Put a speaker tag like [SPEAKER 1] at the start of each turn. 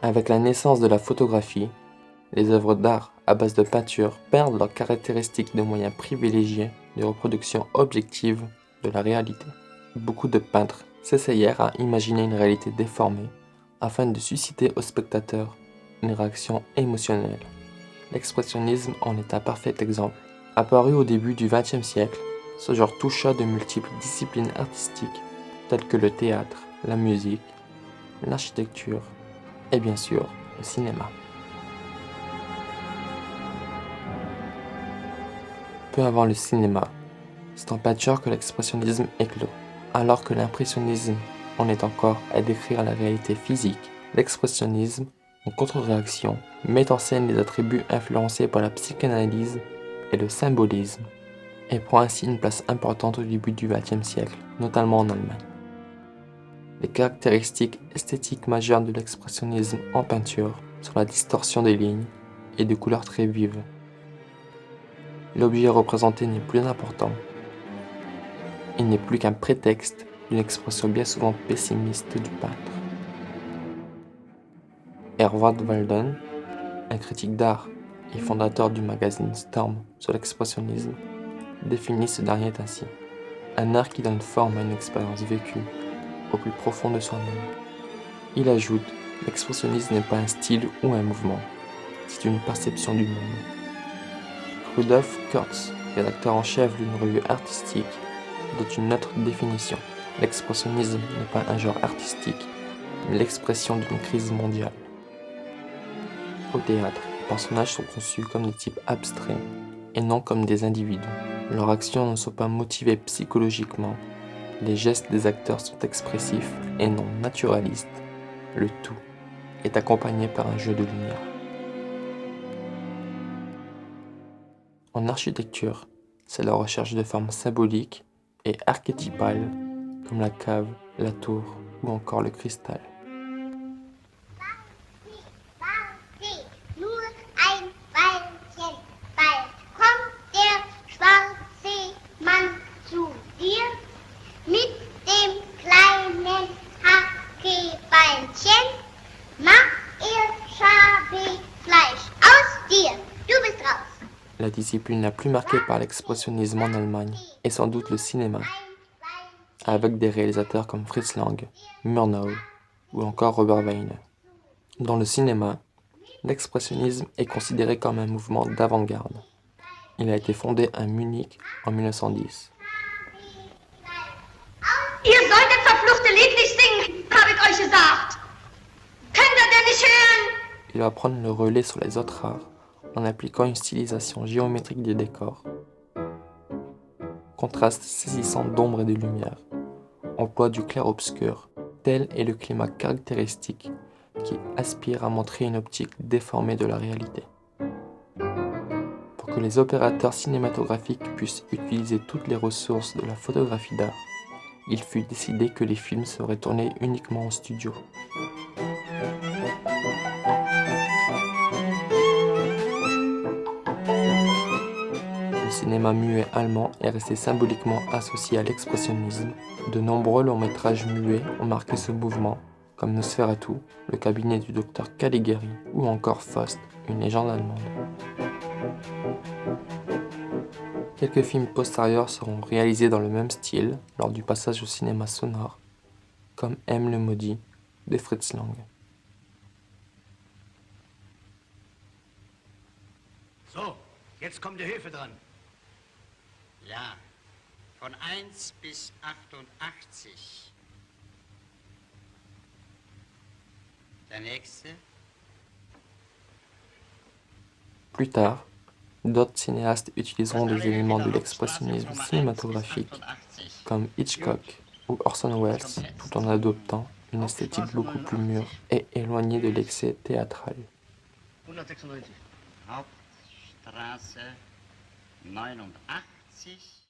[SPEAKER 1] Avec la naissance de la photographie, les œuvres d'art à base de peinture perdent leurs caractéristiques de moyens privilégiés de reproduction objective de la réalité. Beaucoup de peintres s'essayèrent à imaginer une réalité déformée afin de susciter au spectateur une réaction émotionnelle. L'expressionnisme en est un parfait exemple. Apparu au début du XXe siècle, ce genre toucha de multiples disciplines artistiques telles que le théâtre, la musique, l'architecture et bien sûr le cinéma. Peu avant le cinéma, c'est en peinture que l'expressionnisme éclot. Alors que l'impressionnisme en est encore à décrire la réalité physique, l'expressionnisme, en contre-réaction, met en scène les attributs influencés par la psychanalyse et le symbolisme, et prend ainsi une place importante au début du XXe siècle, notamment en Allemagne. Les caractéristiques esthétiques majeures de l'expressionnisme en peinture sont la distorsion des lignes et des couleurs très vives. L'objet représenté n'est plus important. Il n'est plus qu'un prétexte d'une expression bien souvent pessimiste du peintre. Herwart Walden, un critique d'art et fondateur du magazine Storm sur l'expressionnisme, définit ce dernier ainsi: un art qui donne forme à une expérience vécue au plus profond de soi-même. Il ajoute: l'expressionnisme n'est pas un style ou un mouvement, c'est une perception du monde. Rudolf Kurz, rédacteur en chef d'une revue artistique, donne une autre définition: l'expressionnisme n'est pas un genre artistique, mais l'expression d'une crise mondiale. Au théâtre, les personnages sont conçus comme des types abstraits et non comme des individus. Leurs actions ne sont pas motivées psychologiquement, les gestes des acteurs sont expressifs et non naturalistes. Le tout est accompagné par un jeu de lumière. En architecture, c'est la recherche de formes symboliques et archétypales comme la cave, la tour ou encore le cristal. La discipline la plus marquée par l'expressionnisme en Allemagne est sans doute le cinéma, avec des réalisateurs comme Fritz Lang, Murnau ou encore Robert Wiener. Dans le cinéma, l'expressionnisme est considéré comme un mouvement d'avant-garde. Il a été fondé à Munich en 1910.
[SPEAKER 2] Ihr solltet verfluchte Lied nicht singen, habe ich euch gesagt. Könnt ihr denn nicht hören?
[SPEAKER 1] Il va prendre le relais sur les autres arts en appliquant une stylisation géométrique des décors, contraste saisissant d'ombre et de lumière, emploi du clair-obscur. Tel est le climat caractéristique qui aspire à montrer une optique déformée de la réalité. Pour que les opérateurs cinématographiques puissent utiliser toutes les ressources de la photographie d'art, il fut décidé que les films seraient tournés uniquement en studio. Le cinéma muet allemand est resté symboliquement associé à l'expressionnisme. De nombreux longs-métrages muets ont marqué ce mouvement, comme Nosferatu, Le cabinet du docteur Caligari ou encore Faust, une légende allemande. Quelques films postérieurs seront réalisés dans le même style lors du passage au cinéma sonore, comme M le maudit de Fritz Lang.
[SPEAKER 3] So, jetzt kommt der Höfe dran. Ja, von 1 bis 88. Der nächste.
[SPEAKER 1] Plus tard, d'autres cinéastes utiliseront des éléments de l'expressionnisme cinématographique, comme Hitchcock ou Orson Welles, tout en adoptant une esthétique beaucoup plus mûre et éloignée de l'excès théâtral.
[SPEAKER 3] 196. Hauptstraße 89.